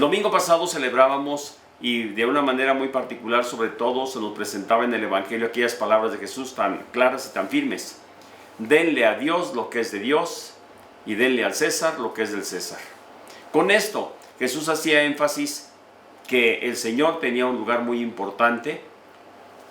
domingo pasado celebrábamos, y de una manera muy particular, sobre todo, se nos presentaba en el Evangelio aquellas palabras de Jesús tan claras y tan firmes. Denle a Dios lo que es de Dios y denle al César lo que es del César. Con esto, Jesús hacía énfasis que el Señor tenía un lugar muy importante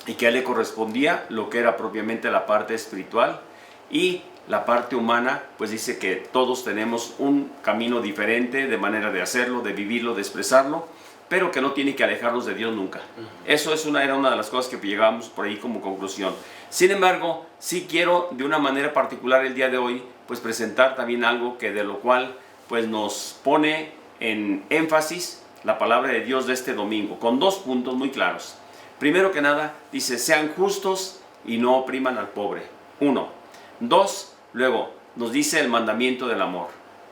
y que a él le correspondía lo que era propiamente la parte espiritual, y la parte humana, pues dice que todos tenemos un camino diferente de manera de hacerlo, de vivirlo, de expresarlo, pero que no tiene que alejarnos de Dios nunca. Eso era una de las cosas que llegábamos por ahí como conclusión. Sin embargo, sí quiero de una manera particular el día de hoy, pues presentar también algo que de lo cual pues nos pone en énfasis la palabra de Dios de este domingo, con dos puntos muy claros. Primero que nada, dice, sean justos y no opriman al pobre. 1. 2, luego nos dice el mandamiento del amor.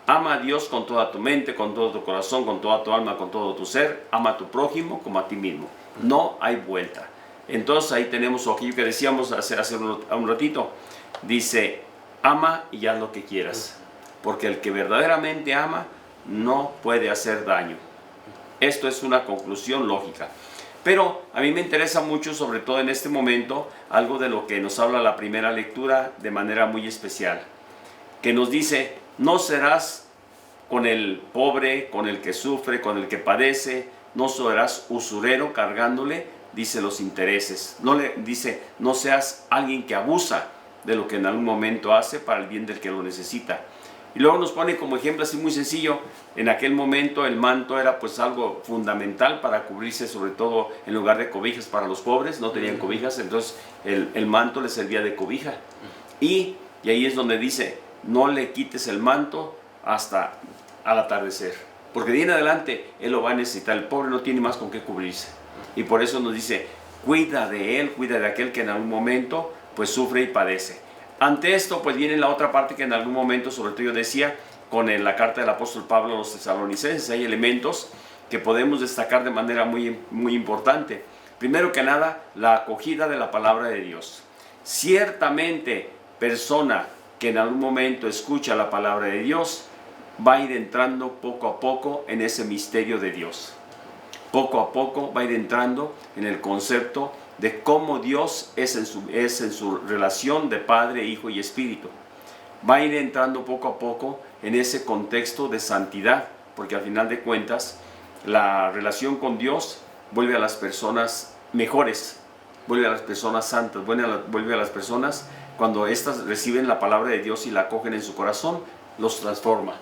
Ama a Dios con toda tu mente, con todo tu corazón, con toda tu alma, con todo tu ser. Ama a tu prójimo como a ti mismo. No hay vuelta. Entonces ahí tenemos aquello que decíamos hace un ratito. Dice, ama y haz lo que quieras. Porque el que verdaderamente ama no puede hacer daño. Esto es una conclusión lógica. Pero a mí me interesa mucho, sobre todo en este momento, algo de lo que nos habla la primera lectura de manera muy especial. Que nos dice, no serás con el pobre, con el que sufre, con el que padece, no serás usurero cargándole, dice, los intereses. Dice, no seas alguien que abusa de lo que en algún momento hace para el bien del que lo necesita. Y luego nos pone como ejemplo así muy sencillo, en aquel momento el manto era pues algo fundamental para cubrirse, sobre todo en lugar de cobijas para los pobres, no tenían cobijas, entonces el manto les servía de cobija. Y ahí es donde dice, no le quites el manto hasta al atardecer, porque de ahí en adelante él lo va a necesitar, el pobre no tiene más con qué cubrirse. Y por eso nos dice, cuida de él, cuida de aquel que en algún momento pues sufre y padece. Ante esto pues viene la otra parte que en algún momento, sobre todo yo decía, con la carta del apóstol Pablo a los tesalonicenses, hay elementos que podemos destacar de manera muy, muy importante. Primero que nada, la acogida de la palabra de Dios. Ciertamente, persona que en algún momento escucha la palabra de Dios, va a ir entrando poco a poco en ese misterio de Dios. Poco a poco va a ir entrando en el concepto de cómo Dios es en su relación de Padre, Hijo y Espíritu. Va a ir entrando poco a poco en ese contexto de santidad, porque al final de cuentas la relación con Dios vuelve a las personas mejores, vuelve a las personas santas, vuelve a las personas cuando éstas reciben la palabra de Dios y la acogen en su corazón, los transforma.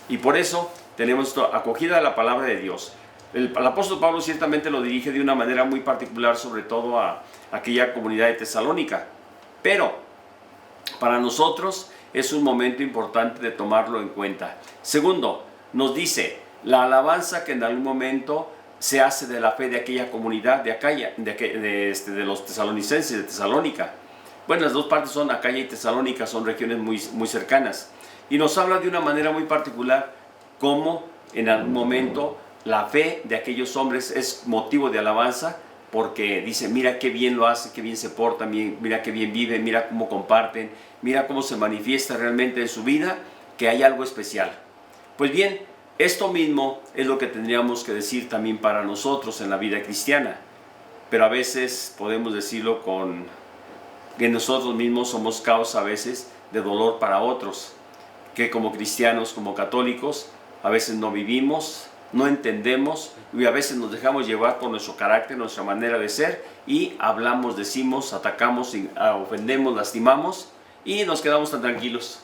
Y por eso tenemos esta acogida de la palabra de Dios. El apóstol Pablo ciertamente lo dirige de una manera muy particular, sobre todo a aquella comunidad de Tesalónica. Pero para nosotros es un momento importante de tomarlo en cuenta. Segundo, nos dice la alabanza que en algún momento se hace de la fe de aquella comunidad de Acaya, de los tesalonicenses de Tesalónica. Bueno, las dos partes son Acaya y Tesalónica, son regiones muy, muy cercanas. Y nos habla de una manera muy particular cómo en algún momento la fe de aquellos hombres es motivo de alabanza, porque dice, mira qué bien lo hace, qué bien se porta, mira qué bien vive, mira cómo comparten, mira cómo se manifiesta realmente en su vida, que hay algo especial. Pues bien, esto mismo es lo que tendríamos que decir también para nosotros en la vida cristiana, pero a veces podemos decirlo con que nosotros mismos somos causa a veces de dolor para otros, que como cristianos, como católicos, a veces no vivimos, no entendemos y a veces nos dejamos llevar por nuestro carácter, nuestra manera de ser, y hablamos, decimos, atacamos, ofendemos, lastimamos y nos quedamos tan tranquilos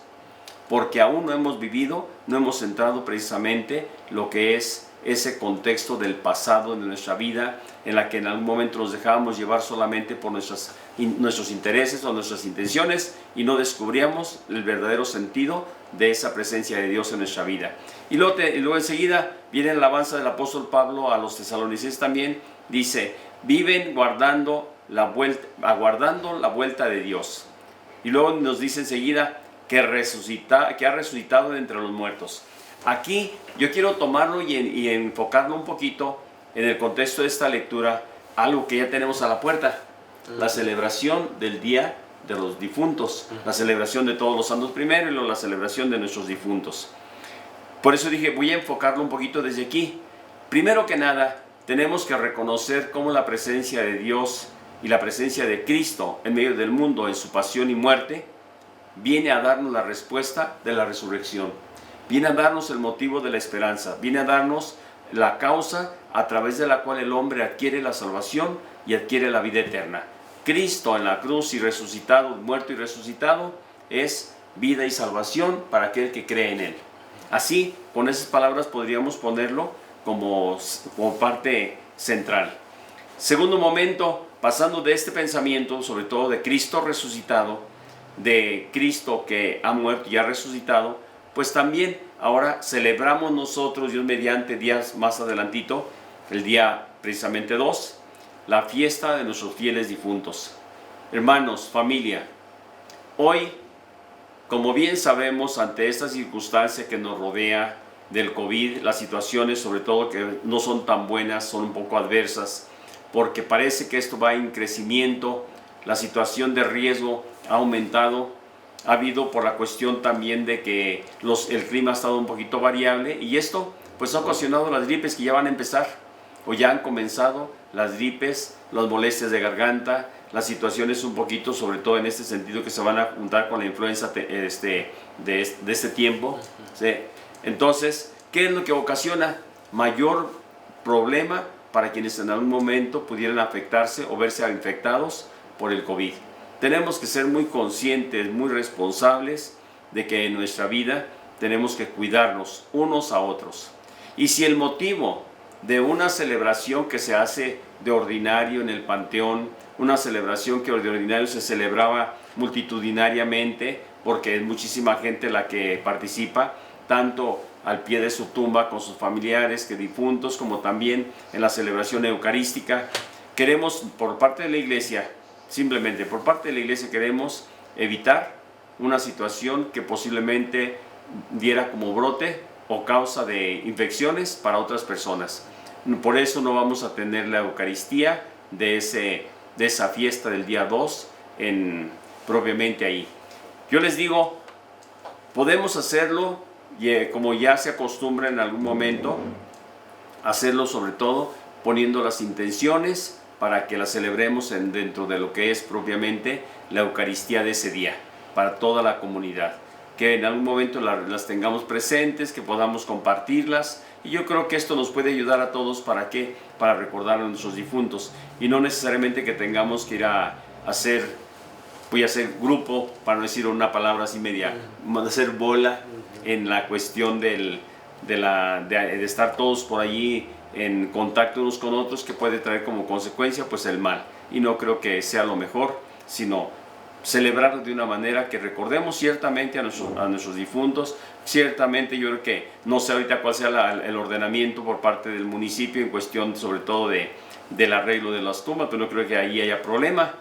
porque aún no hemos vivido, no hemos centrado precisamente lo que es ese contexto del pasado de nuestra vida, en la que en algún momento nos dejábamos llevar solamente por nuestros intereses o nuestras intenciones y no descubríamos el verdadero sentido de esa presencia de Dios en nuestra vida. Y luego enseguida viene la alabanza del apóstol Pablo a los tesalonicenses también, dice, viven aguardando la vuelta de Dios. Y luego nos dice enseguida que ha resucitado de entre los muertos. Aquí yo quiero tomarlo y enfocarlo un poquito en el contexto de esta lectura, algo que ya tenemos a la puerta, la celebración del Día de los Difuntos, la celebración de todos los santos primero y luego la celebración de nuestros difuntos. Por eso dije, voy a enfocarlo un poquito desde aquí. Primero que nada, tenemos que reconocer cómo la presencia de Dios y la presencia de Cristo en medio del mundo, en su pasión y muerte, viene a darnos la respuesta de la resurrección. Viene a darnos el motivo de la esperanza. Viene a darnos la causa a través de la cual el hombre adquiere la salvación y adquiere la vida eterna. Cristo en la cruz y resucitado, muerto y resucitado, es vida y salvación para aquel que cree en Él. Así, con esas palabras podríamos ponerlo como parte central. Segundo momento, pasando de este pensamiento, sobre todo de Cristo resucitado, de Cristo que ha muerto y ha resucitado, pues también ahora celebramos nosotros, Dios mediante, días más adelantito, el día precisamente 2, la fiesta de nuestros fieles difuntos. Hermanos, familia, hoy, como bien sabemos, ante esta circunstancia que nos rodea del COVID, las situaciones sobre todo que no son tan buenas, son un poco adversas, porque parece que esto va en crecimiento, la situación de riesgo ha aumentado, ha habido por la cuestión también de que el clima ha estado un poquito variable, y esto pues ha ocasionado las gripes que ya van a empezar, o ya han comenzado las gripes, las molestias de garganta, las situaciones un poquito, sobre todo en este sentido, que se van a juntar con la influenza de este tiempo. ¿Sí? Entonces, ¿qué es lo que ocasiona? Mayor problema para quienes en algún momento pudieran afectarse o verse infectados por el COVID. Tenemos que ser muy conscientes, muy responsables de que en nuestra vida tenemos que cuidarnos unos a otros. Y si el motivo de una celebración que se hace de ordinario en el panteón, una celebración que de ordinario se celebraba multitudinariamente, porque es muchísima gente la que participa, tanto al pie de su tumba con sus familiares que difuntos, como también en la celebración eucarística. Queremos, por parte de la Iglesia, simplemente por parte de la Iglesia, queremos evitar una situación que posiblemente diera como brote o causa de infecciones para otras personas. Por eso no vamos a tener la Eucaristía de esa fiesta del día 2 propiamente ahí. Yo les digo, podemos hacerlo como ya se acostumbra en algún momento, hacerlo sobre todo poniendo las intenciones para que las celebremos dentro de lo que es propiamente la Eucaristía de ese día, para toda la comunidad. Que en algún momento las tengamos presentes, que podamos compartirlas, y yo creo que esto nos puede ayudar a todos. ¿Para qué? Para recordar a nuestros difuntos, y no necesariamente que tengamos que ir voy a hacer grupo, para no decir una palabra así media, hacer bola en la cuestión de estar todos por allí en contacto unos con otros, que puede traer como consecuencia pues el mal, y no creo que sea lo mejor, sino celebrar de una manera que recordemos ciertamente a nuestros difuntos. Ciertamente yo creo que no sé ahorita cuál sea el ordenamiento por parte del municipio en cuestión sobre todo del arreglo de las tumbas, pero no creo que ahí haya problema.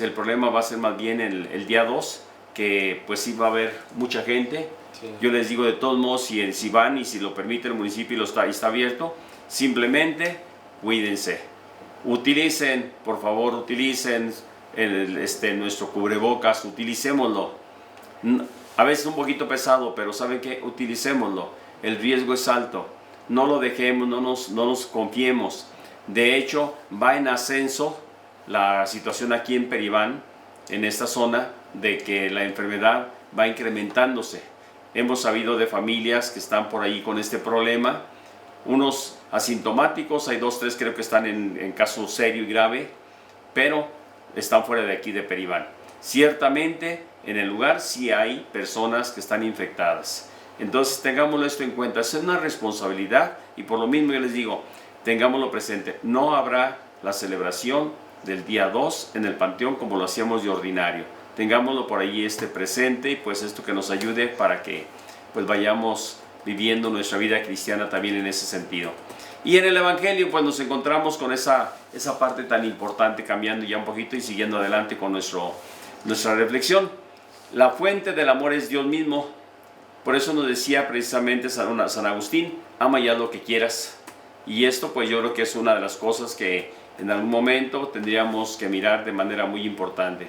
El problema va a ser más bien el día 2, que pues sí va a haber mucha gente. Sí. Yo les digo, de todos modos, si van y si lo permite el municipio y está abierto, simplemente cuídense. Utilicen, por favor, utilicen nuestro cubrebocas, utilicémoslo. A veces un poquito pesado, pero ¿saben qué? Utilicémoslo. El riesgo es alto. No lo dejemos, no nos confiemos. De hecho, va en ascenso la situación aquí en Peribán, en esta zona, de que la enfermedad va incrementándose. Hemos sabido de familias que están por ahí con este problema, unos asintomáticos, hay 2, 3 creo que están en caso serio y grave, pero están fuera de aquí de Peribán. Ciertamente en el lugar sí hay personas que están infectadas. Entonces tengámoslo esto en cuenta, es una responsabilidad, y por lo mismo yo les digo, tengámoslo presente. No habrá la celebración del día 2 en el panteón como lo hacíamos de ordinario. Tengámoslo por ahí presente, y pues esto que nos ayude para que pues vayamos viviendo nuestra vida cristiana también en ese sentido. Y en el Evangelio pues nos encontramos con esa parte tan importante, cambiando ya un poquito y siguiendo adelante con nuestra reflexión. La fuente del amor es Dios mismo. Por eso nos decía precisamente San Agustín, ama ya lo que quieras. Y esto pues yo creo que es una de las cosas que en algún momento tendríamos que mirar de manera muy importante.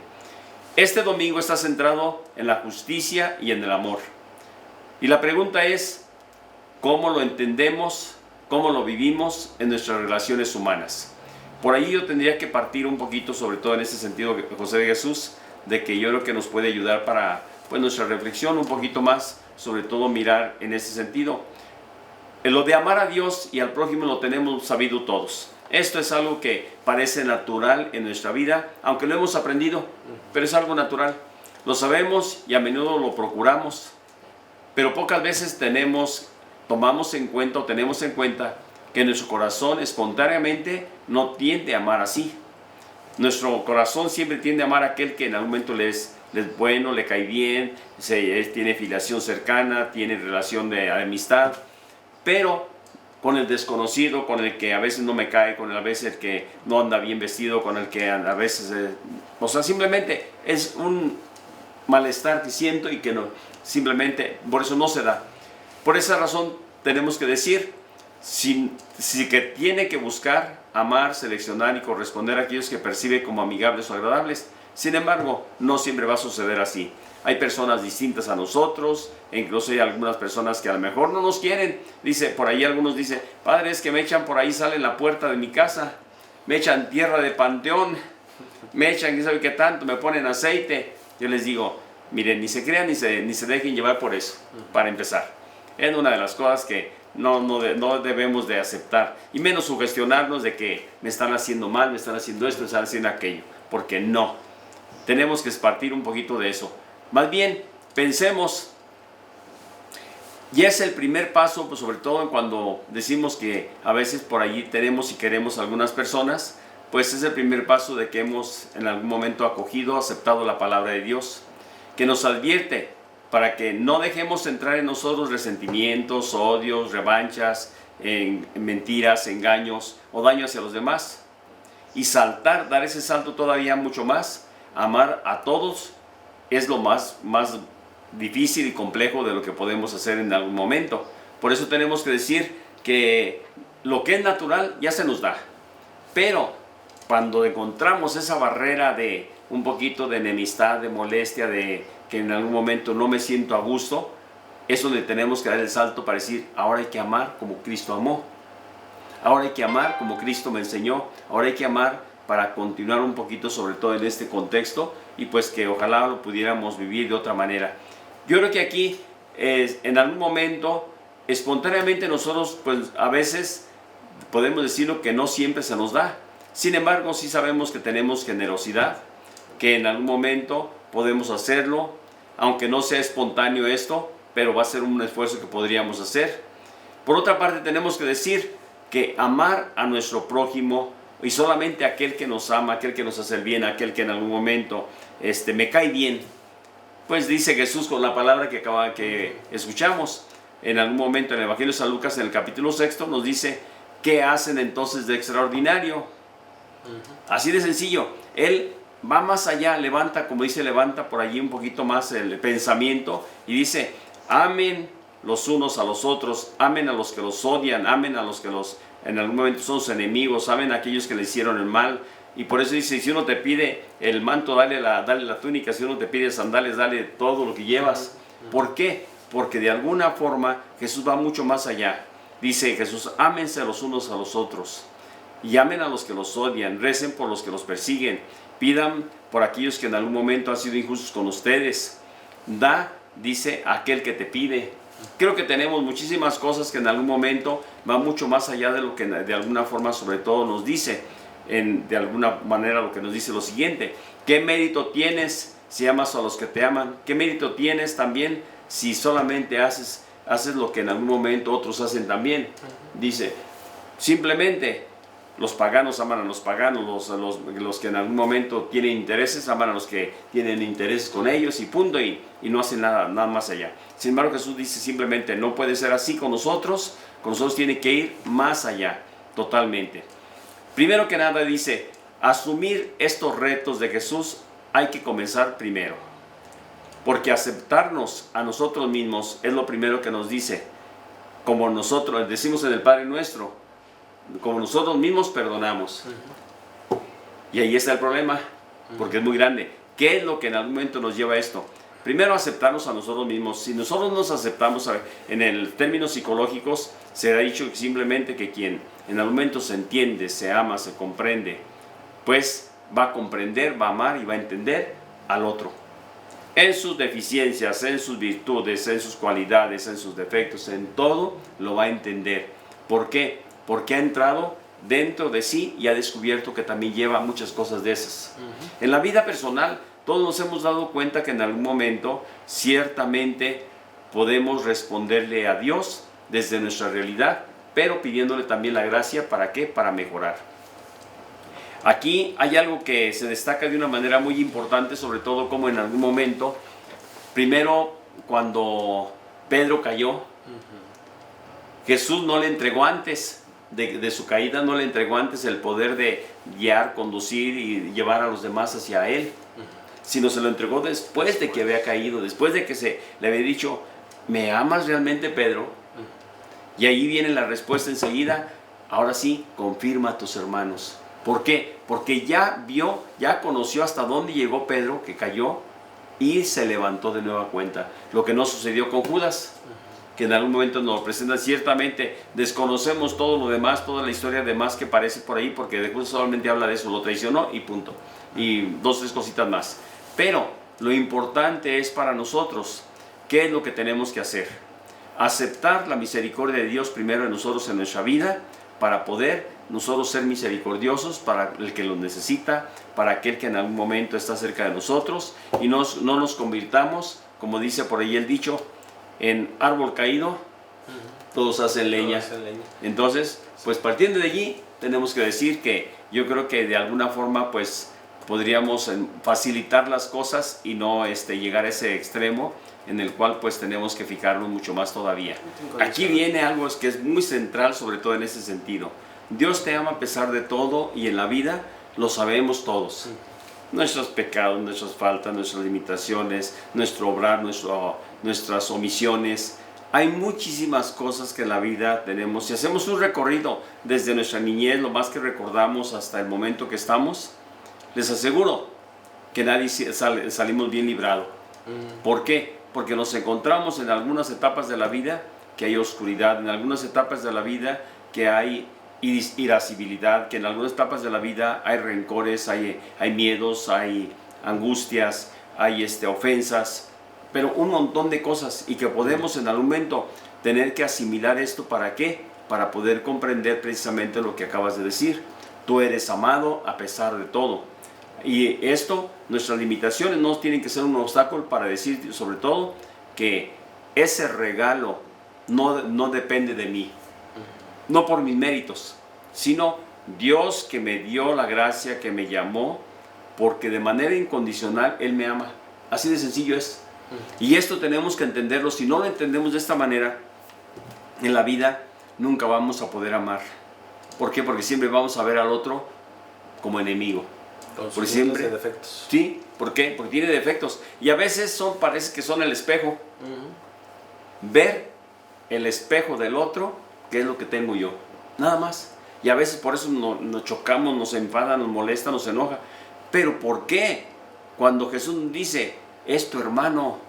Este domingo está centrado en la justicia y en el amor. Y la pregunta es, ¿cómo lo entendemos cómo lo vivimos en nuestras relaciones humanas. Por ahí yo tendría que partir un poquito, sobre todo en ese sentido, José de Jesús, de que yo creo que nos puede ayudar para pues, nuestra reflexión un poquito más, sobre todo mirar en ese sentido. Lo de amar a Dios y al prójimo lo tenemos sabido todos. Esto es algo que parece natural en nuestra vida, aunque lo hemos aprendido, pero es algo natural. Lo sabemos y a menudo lo procuramos, pero pocas veces tomamos en cuenta o tenemos en cuenta que nuestro corazón espontáneamente no tiende a amar así. Nuestro corazón siempre tiende a amar a aquel que en algún momento le es bueno, le cae bien, tiene filiación cercana, tiene relación de amistad, pero con el desconocido, con el que a veces no me cae, con el a veces el que no anda bien vestido, con el que a veces, o sea, simplemente es un malestar que siento y que no, simplemente por eso no se da. Por esa razón tenemos que decir, si que tiene que buscar, amar, seleccionar y corresponder a aquellos que percibe como amigables o agradables. Sin embargo, no siempre va a suceder así. Hay personas distintas a nosotros, e incluso hay algunas personas que a lo mejor no nos quieren. Dice, por ahí algunos dicen, padre, es que me echan por ahí, sale en la puerta de mi casa, me echan tierra de panteón, me echan, quién sabe qué tanto, me ponen aceite. Yo les digo, miren, ni se crean ni se dejen llevar por eso, para empezar. Es una de las cosas que no debemos de aceptar, y menos sugestionarnos de que me están haciendo mal, me están haciendo esto, me están haciendo aquello, porque no. Tenemos que partir un poquito de eso. Más bien, pensemos, y es el primer paso, pues sobre todo cuando decimos que a veces por allí tenemos y queremos a algunas personas, pues es el primer paso de que hemos en algún momento acogido, aceptado la palabra de Dios, que nos advierte para que no dejemos entrar en nosotros resentimientos, odios, revanchas, mentiras, engaños o daño hacia los demás. Y dar ese salto todavía mucho más, amar a todos, es lo más difícil y complejo de lo que podemos hacer en algún momento. Por eso tenemos que decir que lo que es natural ya se nos da. Pero cuando encontramos esa barrera de un poquito de enemistad, de molestia, de que en algún momento no me siento a gusto, es donde tenemos que dar el salto para decir, ahora hay que amar como Cristo amó. Ahora hay que amar como Cristo me enseñó. Ahora hay que amar para continuar un poquito, sobre todo en este contexto, y pues que ojalá lo pudiéramos vivir de otra manera. Yo creo que aquí, en algún momento, espontáneamente nosotros, pues a veces podemos decirlo que no siempre se nos da. Sin embargo, sí sabemos que tenemos generosidad, que en algún momento podemos hacerlo, aunque no sea espontáneo esto, pero va a ser un esfuerzo que podríamos hacer. Por otra parte, tenemos que decir que amar a nuestro prójimo, y solamente aquel que nos ama, aquel que nos hace el bien, aquel que en algún momento me cae bien, pues dice Jesús con la palabra que escuchamos en algún momento en el Evangelio de San Lucas, en el capítulo 6, nos dice, ¿qué hacen entonces de extraordinario? Así de sencillo. Él va más allá, levanta por allí un poquito más el pensamiento y dice, amen los unos a los otros, amen a los que los odian, amen a los que en algún momento son sus enemigos, amen a aquellos que le hicieron el mal. Y por eso dice, si uno te pide el manto, dale la túnica, si uno te pide sandales, dale todo lo que llevas. ¿Por qué? Porque de alguna forma Jesús va mucho más allá. Dice Jesús, ámense los unos a los otros y amen a los que los odian, recen por los que los persiguen, pidan por aquellos que en algún momento han sido injustos con ustedes. Da, dice, a aquel que te pide. Creo que tenemos muchísimas cosas que en algún momento van mucho más allá de lo que de alguna forma sobre todo nos dice, de alguna manera lo que nos dice lo siguiente, ¿qué mérito tienes si amas a los que te aman? ¿Qué mérito tienes también si solamente haces lo que en algún momento otros hacen también? Dice, simplemente los paganos aman a los paganos, los que en algún momento tienen intereses aman a los que tienen intereses con ellos y punto, y no hacen nada más allá. Sin embargo, Jesús dice simplemente, no puede ser así con nosotros tiene que ir más allá, totalmente. Primero que nada dice, asumir estos retos de Jesús hay que comenzar primero, porque aceptarnos a nosotros mismos es lo primero que nos dice, como nosotros decimos en el Padre Nuestro, como nosotros mismos perdonamos. Y ahí está el problema, porque es muy grande. ¿Qué es lo que en algún momento nos lleva a esto? primero aceptarnos a nosotros mismos. Si nosotros nos aceptamos, en el términos psicológicos, se ha dicho simplemente que quien en algún momento se entiende, se ama, se comprende, pues va a comprender, va a amar y va a entender al otro. En sus deficiencias, en sus virtudes, en sus cualidades, en sus defectos, en todo lo va a entender. ¿Por qué? Porque ha entrado dentro de sí y ha descubierto que también lleva muchas cosas de esas. En la vida personal, todos nos hemos dado cuenta que en algún momento ciertamente podemos responderle a Dios desde nuestra realidad, pero pidiéndole también la gracia, ¿para qué? Para mejorar. Aquí hay algo que se destaca de una manera muy importante, sobre todo como en algún momento, primero cuando Pedro cayó, Jesús no le entregó antes de su caída, no le entregó antes el poder de guiar, conducir y llevar a los demás hacia Él, sino se lo entregó después de que había caído, después de que se le había dicho, ¿me amas realmente, Pedro? Y ahí viene la respuesta enseguida, ahora sí, confirma a tus hermanos. ¿Por qué? Porque ya vio, ya conoció hasta dónde llegó Pedro, que cayó, y se levantó de nueva cuenta. Lo que no sucedió con Judas, que en algún momento nos lo presentan. Ciertamente desconocemos todo lo demás, toda la historia demás que parece por ahí, porque de Judas solamente habla de eso, lo traicionó y punto. Y dos, tres cositas más. Pero lo importante es para nosotros, ¿qué es lo que tenemos que hacer? Aceptar la misericordia de Dios primero en nosotros, en nuestra vida, para poder nosotros ser misericordiosos para el que lo necesita, para aquel que en algún momento está cerca de nosotros, y no nos convirtamos, como dice por ahí el dicho, en árbol caído, todos hacen leña. Entonces, pues partiendo de allí, tenemos que decir que yo creo que de alguna forma, pues podríamos facilitar las cosas y no llegar a ese extremo en el cual pues tenemos que fijarnos mucho más todavía. Aquí viene algo que es muy central, sobre todo en ese sentido. Dios te ama a pesar de todo, y en la vida lo sabemos todos. Nuestros pecados, nuestras faltas, nuestras limitaciones, nuestro obrar, nuestras omisiones. Hay muchísimas cosas que en la vida tenemos. Si hacemos un recorrido desde nuestra niñez, lo más que recordamos hasta el momento que estamos, les aseguro que nadie salimos bien librado. ¿Por qué? Porque nos encontramos en algunas etapas de la vida que hay oscuridad, en algunas etapas de la vida que hay irascibilidad, que en algunas etapas de la vida hay rencores, hay miedos, hay angustias, hay ofensas, pero un montón de cosas, y que podemos en algún momento tener que asimilar esto. ¿Para qué? Para poder comprender precisamente lo que acabas de decir. Tú eres amado a pesar de todo. Y esto, nuestras limitaciones no tienen que ser un obstáculo para decir, sobre todo, que ese regalo no depende de mí, no por mis méritos, sino Dios que me dio la gracia, que me llamó, porque de manera incondicional Él me ama. Así de sencillo es. Y esto tenemos que entenderlo. Si no lo entendemos de esta manera, en la vida nunca vamos a poder amar. ¿Por qué? Porque siempre vamos a ver al otro como enemigo. Por siempre defectos. Sí, ¿por qué? Porque tiene defectos. Y a veces parece que son el espejo. Ver el espejo del otro, qué es lo que tengo yo. Nada más. Y a veces por eso nos chocamos, nos enfada, nos molesta, nos enoja. Pero ¿por qué? Cuando Jesús dice, es tu hermano,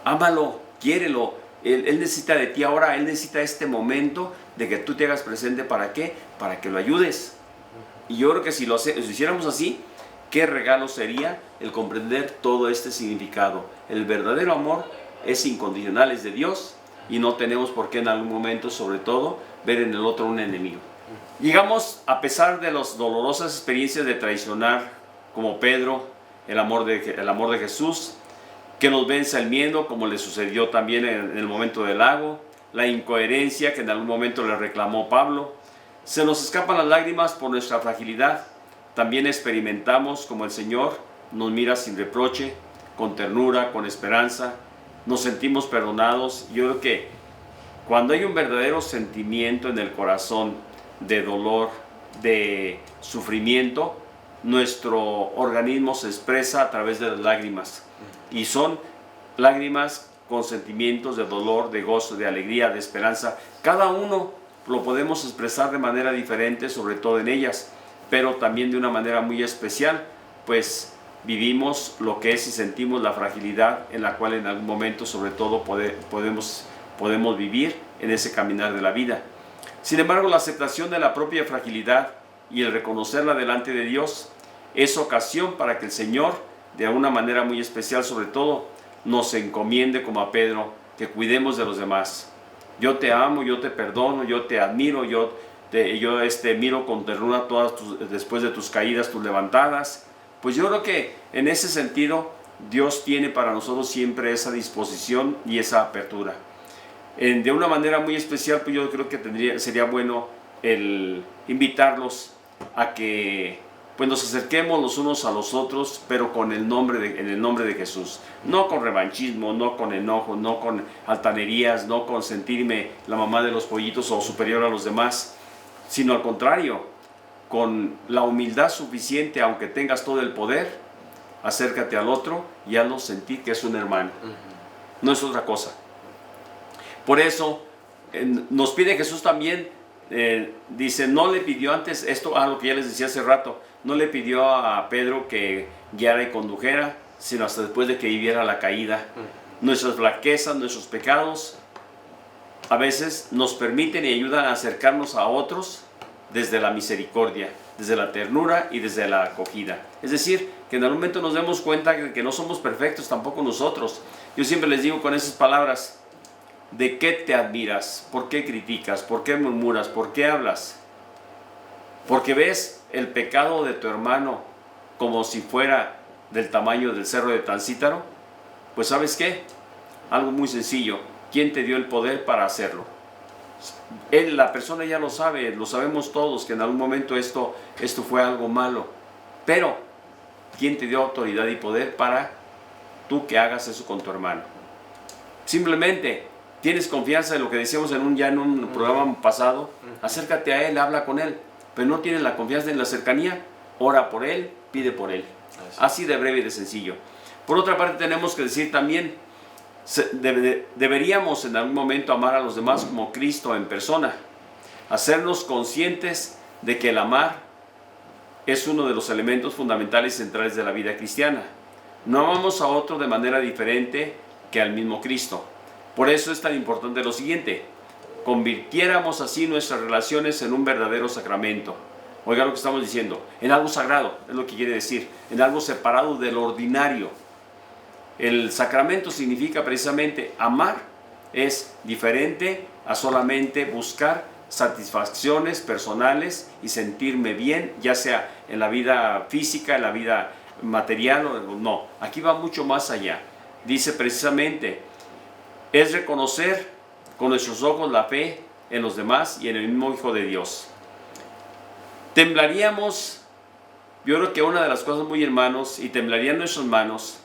ámalo, quiérelo. Él necesita de ti ahora, Él necesita este momento de que tú te hagas presente. ¿Para qué? Para que lo ayudes. Y yo creo que si lo hiciéramos así, qué regalo sería el comprender todo este significado. El verdadero amor es incondicional, es de Dios, y no tenemos por qué en algún momento, sobre todo, ver en el otro un enemigo. Llegamos, a pesar de las dolorosas experiencias de traicionar, como Pedro, el amor de Jesús, que nos vence el miedo, como le sucedió también en el momento del lago, la incoherencia que en algún momento le reclamó Pablo. Se nos escapan las lágrimas por nuestra fragilidad. También experimentamos como el Señor nos mira sin reproche, con ternura, con esperanza. Nos sentimos perdonados. Yo creo que cuando hay un verdadero sentimiento en el corazón de dolor, de sufrimiento, nuestro organismo se expresa a través de las lágrimas. Y son lágrimas con sentimientos de dolor, de gozo, de alegría, de esperanza. Cada uno lo podemos expresar de manera diferente, sobre todo en ellas, pero también de una manera muy especial, pues vivimos lo que es y sentimos la fragilidad en la cual en algún momento sobre todo podemos vivir en ese caminar de la vida. Sin embargo, la aceptación de la propia fragilidad y el reconocerla delante de Dios es ocasión para que el Señor, de una manera muy especial sobre todo, nos encomiende como a Pedro, que cuidemos de los demás. Yo te amo, yo te perdono, yo te admiro, yo miro con ternura después de tus caídas, tus levantadas. Pues yo creo que en ese sentido Dios tiene para nosotros siempre esa disposición y esa apertura. De una manera muy especial, pues yo creo que sería bueno el invitarlos a que pues nos acerquemos los unos a los otros, pero en el nombre de Jesús. No con revanchismo, no con enojo, no con altanerías, no con sentirme la mamá de los pollitos o superior a los demás, sino al contrario, con la humildad suficiente, aunque tengas todo el poder, acércate al otro y hazlo sentir que es un hermano. No es otra cosa. Por eso nos pide Jesús también, dice, no le pidió antes, esto a lo que ya les decía hace rato, no le pidió a Pedro que guiara y condujera, sino hasta después de que viviera la caída. Nuestras flaquezas, nuestros pecados, a veces nos permiten y ayudan a acercarnos a otros desde la misericordia, desde la ternura y desde la acogida. Es decir, que en algún momento nos demos cuenta de que no somos perfectos, tampoco nosotros. Yo siempre les digo con esas palabras, ¿de qué te admiras? ¿Por qué criticas? ¿Por qué murmuras? ¿Por qué hablas? Porque ves el pecado de tu hermano como si fuera del tamaño del cerro de Tancítaro. Pues ¿sabes qué? Algo muy sencillo. ¿Quién te dio el poder para hacerlo? La persona ya lo sabe, lo sabemos todos, que en algún momento esto fue algo malo. Pero, ¿quién te dio autoridad y poder para tú que hagas eso con tu hermano? Simplemente tienes confianza en lo que decíamos en un programa pasado. Acércate a él, habla con él. Pero no tienes la confianza en la cercanía, ora por él, pide por él. Así de breve y de sencillo. Por otra parte, tenemos que decir también, deberíamos en algún momento amar a los demás como Cristo en persona. Hacernos conscientes de que el amar es uno de los elementos fundamentales y centrales de la vida cristiana. No amamos a otro de manera diferente que al mismo Cristo. Por eso es tan importante lo siguiente: convirtiéramos así nuestras relaciones en un verdadero sacramento. Oiga lo que estamos diciendo, en algo sagrado, es lo que quiere decir, en algo separado del ordinario. El sacramento significa precisamente amar, es diferente a solamente buscar satisfacciones personales y sentirme bien, ya sea en la vida física, en la vida material o no. Aquí va mucho más allá. Dice precisamente, es reconocer con nuestros ojos la fe en los demás y en el mismo Hijo de Dios. Temblaríamos, yo creo que una de las cosas muy hermanos, y temblarían nuestras manos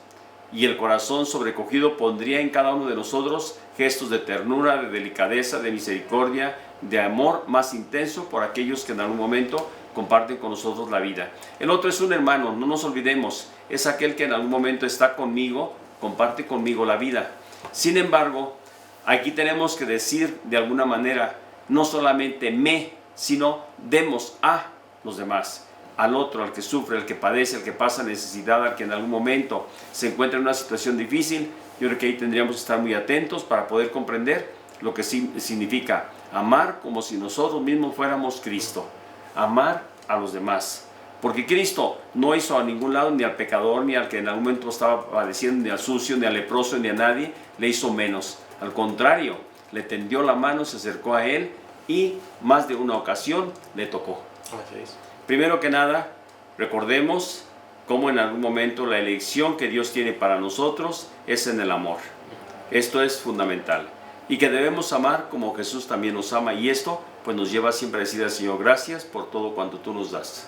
y el corazón sobrecogido pondría en cada uno de nosotros gestos de ternura, de delicadeza, de misericordia, de amor más intenso por aquellos que en algún momento comparten con nosotros la vida. El otro es un hermano, no nos olvidemos, es aquel que en algún momento está conmigo, comparte conmigo la vida. Sin embargo, aquí tenemos que decir de alguna manera, no solamente me, sino demos a los demás, al otro, al que sufre, al que padece, al que pasa necesidad, al que en algún momento se encuentra en una situación difícil. Yo creo que ahí tendríamos que estar muy atentos para poder comprender lo que significa amar como si nosotros mismos fuéramos Cristo, amar a los demás. Porque Cristo no hizo a ningún lado, ni al pecador, ni al que en algún momento estaba padeciendo, ni al sucio, ni al leproso, ni a nadie, le hizo menos. Al contrario, le tendió la mano, se acercó a él y más de una ocasión le tocó. Así es. Primero que nada, recordemos cómo en algún momento la elección que Dios tiene para nosotros es en el amor. Esto es fundamental. Y que debemos amar como Jesús también nos ama. Y esto pues nos lleva siempre a decir al Señor, gracias por todo cuanto tú nos das.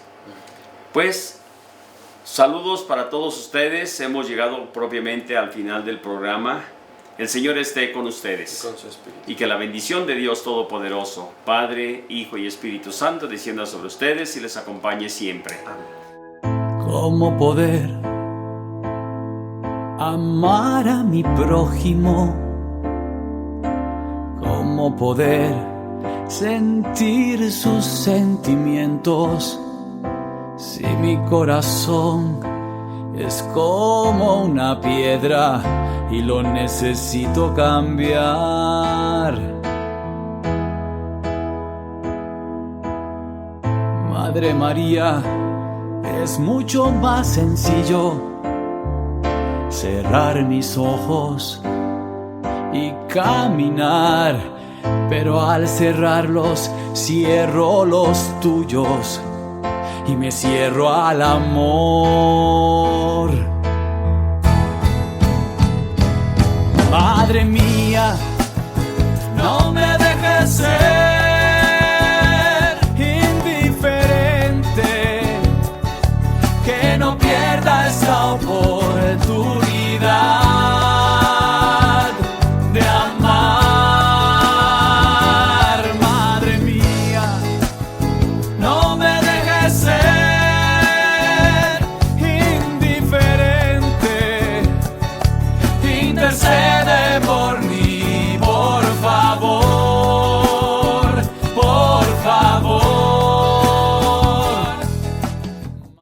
Pues, saludos para todos ustedes. Hemos llegado propiamente al final del programa. El Señor esté con ustedes. Y con su espíritu. Y que la bendición de Dios Todopoderoso, Padre, Hijo y Espíritu Santo, descienda sobre ustedes y les acompañe siempre. Amén. ¿Cómo poder amar a mi prójimo? ¿Cómo poder sentir sus sentimientos si mi corazón es como una piedra y lo necesito cambiar. Madre María, es mucho más sencillo cerrar mis ojos y caminar, pero al cerrarlos cierro los tuyos y me cierro al amor. Madre mía, no me dejes ser